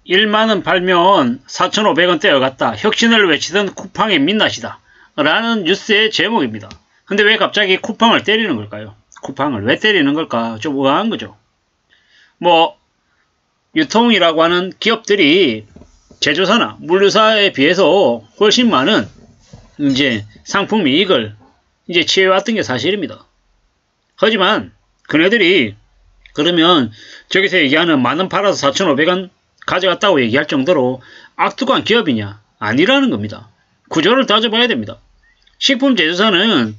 1만원 팔면 4,500원 떼어갔다. 혁신을 외치던 쿠팡의 민낯이다. 라는 뉴스의 제목입니다. 근데 왜 갑자기 쿠팡을 때리는 걸까요? 쿠팡을 왜 때리는 걸까? 좀 의아한 거죠. 뭐 유통이라고 하는 기업들이 제조사나 물류사에 비해서 훨씬 많은 이제 상품 이익을 이제 취해왔던 게 사실입니다. 하지만 그네들이 그러면 저기서 얘기하는 만원 팔아서 4,500원 가져갔다고 얘기할 정도로 악독한 기업이냐? 아니라는 겁니다. 구조를 따져봐야 됩니다. 식품 제조사는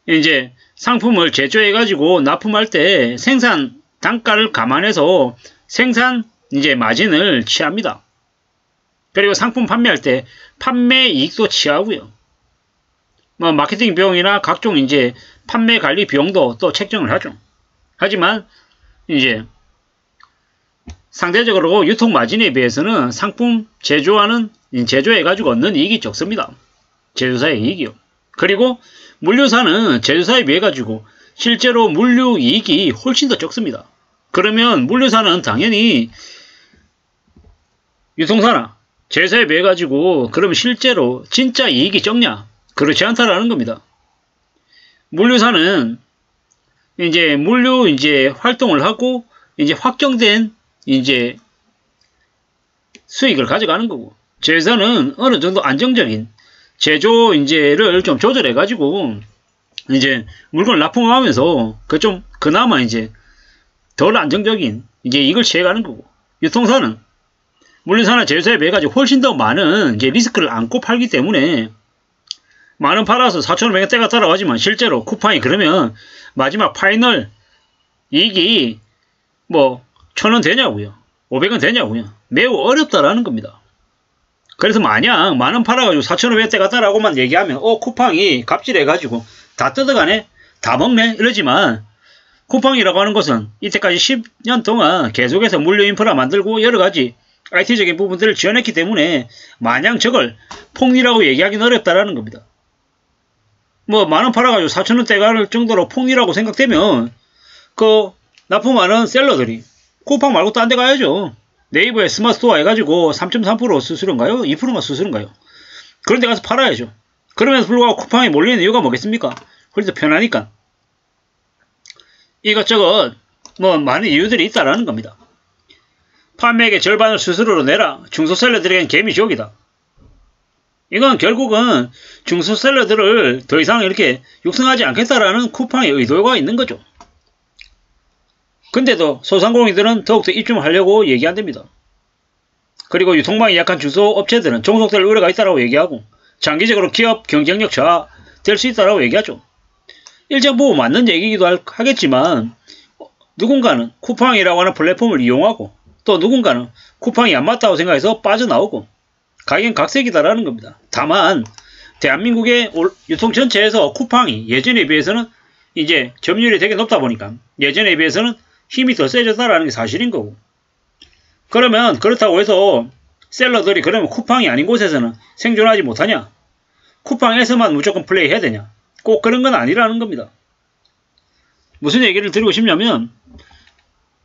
이제 상품을 제조해가지고 납품할 때 생산 단가를 감안해서 생산 이제 마진을 취합니다. 그리고 상품 판매할 때 판매 이익도 취하고요. 뭐 마케팅 비용이나 각종 이제 판매 관리 비용도 또 책정을 하죠. 하지만 이제 상대적으로 유통 마진에 비해서는 상품 제조해가지고 얻는 이익이 적습니다. 제조사의 이익이요. 그리고 물류사는 제조사에 비해 가지고 실제로 물류 이익이 훨씬 더 적습니다. 그러면 물류사는 당연히 유통사나 제조사에 비해 가지고 그러면 실제로 진짜 이익이 적냐? 그렇지 않다라는 겁니다. 물류사는 이제 물류 이제 활동을 하고 이제 확정된 이제 수익을 가져가는 거고, 제조사는 어느 정도 안정적인 제조 인재를 좀 조절해 가지고 이제 물건을 납품하면서 그나마 이제 덜 안정적인 이제 이익을 취해가는 거고, 유통사는 물류사나 제조사에 비해 가지고 훨씬 더 많은 이제 리스크를 안고 팔기 때문에 만원 팔아서 4,500원 떼갔다라고 하지만 실제로 쿠팡이 그러면 마지막 파이널 이익이 뭐 1,000원 되냐고요? 500원 되냐고요? 매우 어렵다라는 겁니다. 그래서 만약 만원 팔아가지고 4,500원 떼갔다라고만 얘기하면 쿠팡이 갑질해가지고 다 뜯어가네? 다 먹네? 이러지만 쿠팡이라고 하는 것은 이때까지 10년 동안 계속해서 물류 인프라 만들고 여러가지 IT적인 부분들을 지원했기 때문에 마냥 저걸 폭리라고 얘기하기는 어렵다라는 겁니다. 뭐 만원 팔아가지고 4,000원 떼갈 정도로 폭리라고 생각되면 그 납품하는 셀러들이 쿠팡 말고 딴 데 가야죠. 네이버에 스마트 스토어 해가지고 3.3% 수수료인가요? 2%가 수수료인가요? 그런 데 가서 팔아야죠. 그러면서 불구하고 쿠팡에 몰리는 이유가 뭐겠습니까? 그래도 편하니까. 이것저것 뭐 많은 이유들이 있다라는 겁니다. 판매액의 절반을 수수료로 내라. 중소셀러들에겐 개미지옥이다. 이건 결국은 중소셀러들을 더 이상 이렇게 육성하지 않겠다라는 쿠팡의 의도가 있는 거죠. 근데도 소상공인들은 더욱더 입점하려고 얘기한답니다. 그리고 유통망이 약한 중소업체들은 종속될 우려가 있다고 얘기하고 장기적으로 기업 경쟁력 저하 될 수 있다고 얘기하죠. 일정 부분 맞는 얘기이기도 하겠지만 누군가는 쿠팡이라고 하는 플랫폼을 이용하고 또 누군가는 쿠팡이 안 맞다고 생각해서 빠져나오고 각양각색이다라는 겁니다. 다만 대한민국의 유통 전체에서 쿠팡이 예전에 비해서는 이제 점유율이 되게 높다 보니까 예전에 비해서는 힘이 더 세졌다라는 게 사실인 거고, 그러면 그렇다고 해서 셀러들이 그러면 쿠팡이 아닌 곳에서는 생존하지 못하냐? 쿠팡에서만 무조건 플레이해야 되냐? 꼭 그런 건 아니라는 겁니다. 무슨 얘기를 드리고 싶냐면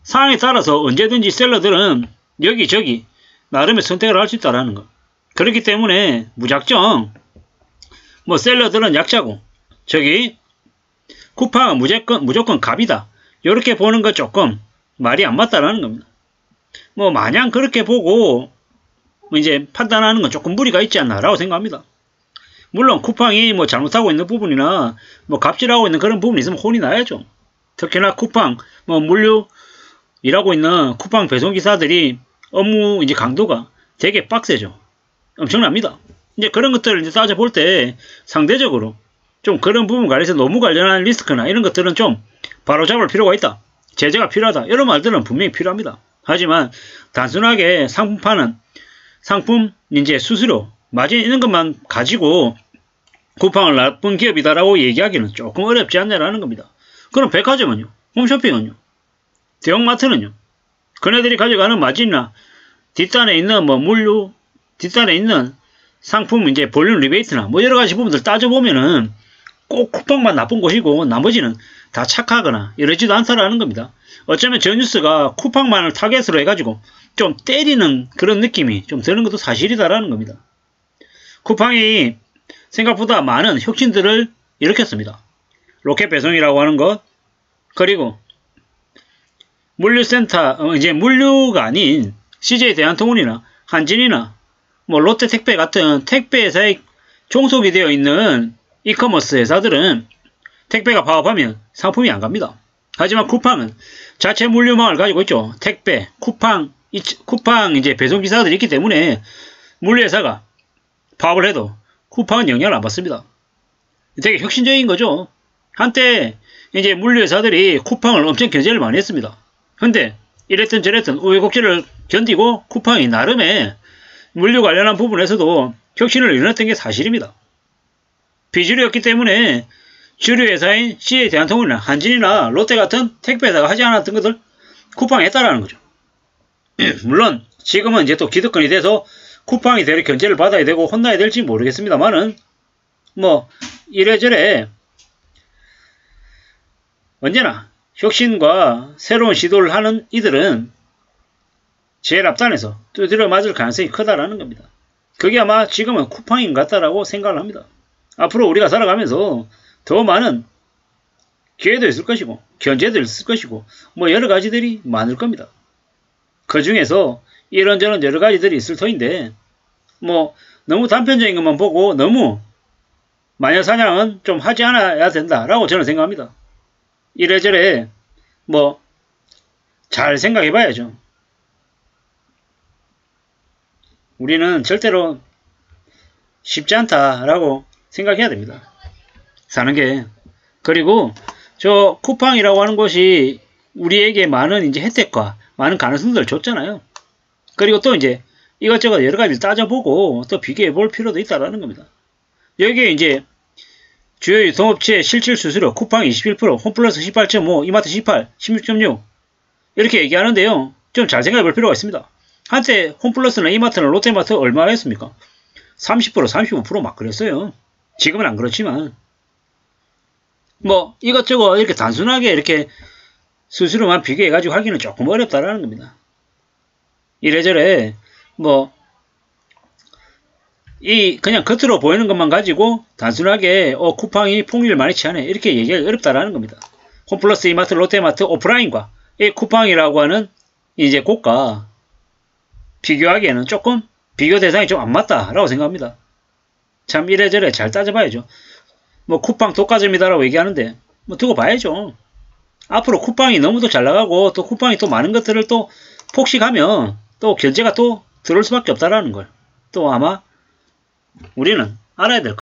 상황에 따라서 언제든지 셀러들은 여기저기 나름의 선택을 할 수 있다라는 거. 그렇기 때문에 무작정 뭐 셀러들은 약자고 쿠팡은 무조건 갑이다. 이렇게 보는 거 조금 말이 안 맞다라는 겁니다. 뭐 마냥 그렇게 보고 이제 판단하는 건 조금 무리가 있지 않나라고 생각합니다. 물론 쿠팡이 뭐 잘못하고 있는 부분이나 뭐 갑질하고 있는 그런 부분이 있으면 혼이 나야죠. 특히나 쿠팡 뭐 물류 일하고 있는 쿠팡 배송기사들이 업무 이제 강도가 되게 빡세죠. 엄청납니다. 이제 그런 것들을 이제 따져볼 때 상대적으로 좀 그런 부분 관련해서 너무 관련한 리스크나 이런 것들은 좀 바로잡을 필요가 있다. 제재가 필요하다. 이런 말들은 분명히 필요합니다. 하지만 단순하게 상품 파는 상품 이제 수수료 마진 이런 것만 가지고 쿠팡을 나쁜 기업이다라고 얘기하기는 조금 어렵지 않냐라는 겁니다. 그럼 백화점은요? 홈쇼핑은요? 대형마트는요? 그네들이 가져가는 마진이나 뒷단에 있는 뭐 물류, 뒷단에 있는 상품 이제 볼륨 리베이트나 뭐 여러가지 부분들 따져보면은 꼭 쿠팡만 나쁜 곳이고 나머지는 다 착하거나 이러지도 않다라는 겁니다. 어쩌면 저 뉴스가 쿠팡만을 타겟으로 해가지고 좀 때리는 그런 느낌이 좀 드는 것도 사실이다라는 겁니다. 쿠팡이 생각보다 많은 혁신들을 일으켰습니다. 로켓 배송이라고 하는 것, 그리고 물류센터, 이제 물류가 아닌 CJ 대한통운이나 한진이나 뭐 롯데택배 같은 택배 회사에 종속이 되어 있는 이커머스 회사들은 택배가 파업하면 상품이 안 갑니다. 하지만 쿠팡은 자체 물류망을 가지고 있죠. 택배, 쿠팡 이제 배송기사들이 있기 때문에 물류회사가 파업을 해도 쿠팡은 영향을 안 받습니다. 되게 혁신적인 거죠. 한때 이제 물류회사들이 쿠팡을 엄청 견제를 많이 했습니다. 근데 이랬든 저랬든 우여곡절을 견디고 쿠팡이 나름의 물류 관련한 부분에서도 혁신을 일어났던 게 사실입니다. 비주류였기 때문에 주류회사인 CJ 대한통운이나 한진이나 롯데 같은 택배회사가 하지 않았던 것을 쿠팡이 했다라는 거죠. 물론 지금은 이제 또 기득권이 돼서 쿠팡이 대리 견제를 받아야 되고 혼나야 될지 모르겠습니다만은 뭐 이래저래 언제나 혁신과 새로운 시도를 하는 이들은 제일 앞단에서 두드려 맞을 가능성이 크다라는 겁니다. 그게 아마 지금은 쿠팡인 것 같다라고 생각을 합니다. 앞으로 우리가 살아가면서 더 많은 기회도 있을 것이고 견제도 있을 것이고 뭐 여러 가지들이 많을 겁니다. 그 중에서 이런저런 여러 가지들이 있을 터인데 뭐 너무 단편적인 것만 보고 너무 마녀사냥은 좀 하지 않아야 된다라고 저는 생각합니다. 이래저래 뭐 잘 생각해 봐야죠. 우리는 절대로 쉽지 않다라고 생각해야 됩니다. 사는 게. 그리고 저 쿠팡이라고 하는 것이 우리에게 많은 이제 혜택과 많은 가능성들을 줬잖아요. 그리고 또 이제 이것저것 여러 가지를 따져보고 또 비교해 볼 필요도 있다라는 겁니다. 여기에 이제 주요 유통업체 실질 수수료 쿠팡 21%, 홈플러스 18.5, 이마트 18, 16.6 이렇게 얘기하는데요. 좀 잘 생각해 볼 필요가 있습니다. 한때 홈플러스나 이마트나 롯데마트 얼마였습니까? 30%, 35% 막 그랬어요. 지금은 안 그렇지만 뭐 이것저것 이렇게 단순하게 이렇게 수수료만 비교해가지고 하기는 조금 어렵다라는 겁니다. 이래저래 뭐 그냥 겉으로 보이는 것만 가지고 단순하게 쿠팡이 폭리를 많이 취하네 이렇게 얘기하기 어렵다라는 겁니다. 홈플러스, 이마트, 롯데마트 오프라인과 이 쿠팡이라고 하는 이제 고가 비교하기에는 조금 비교 대상이 좀 안 맞다라고 생각합니다. 참 이래저래 잘 따져봐야죠. 뭐 쿠팡 독과점이다라고 얘기하는데 뭐 두고 봐야죠. 앞으로 쿠팡이 너무도 잘 나가고 또 쿠팡이 또 많은 것들을 또 폭식하면 또 견제가 또 들어올 수밖에 없다라는 걸 또 아마 우리는 알아야 될 것 같아요.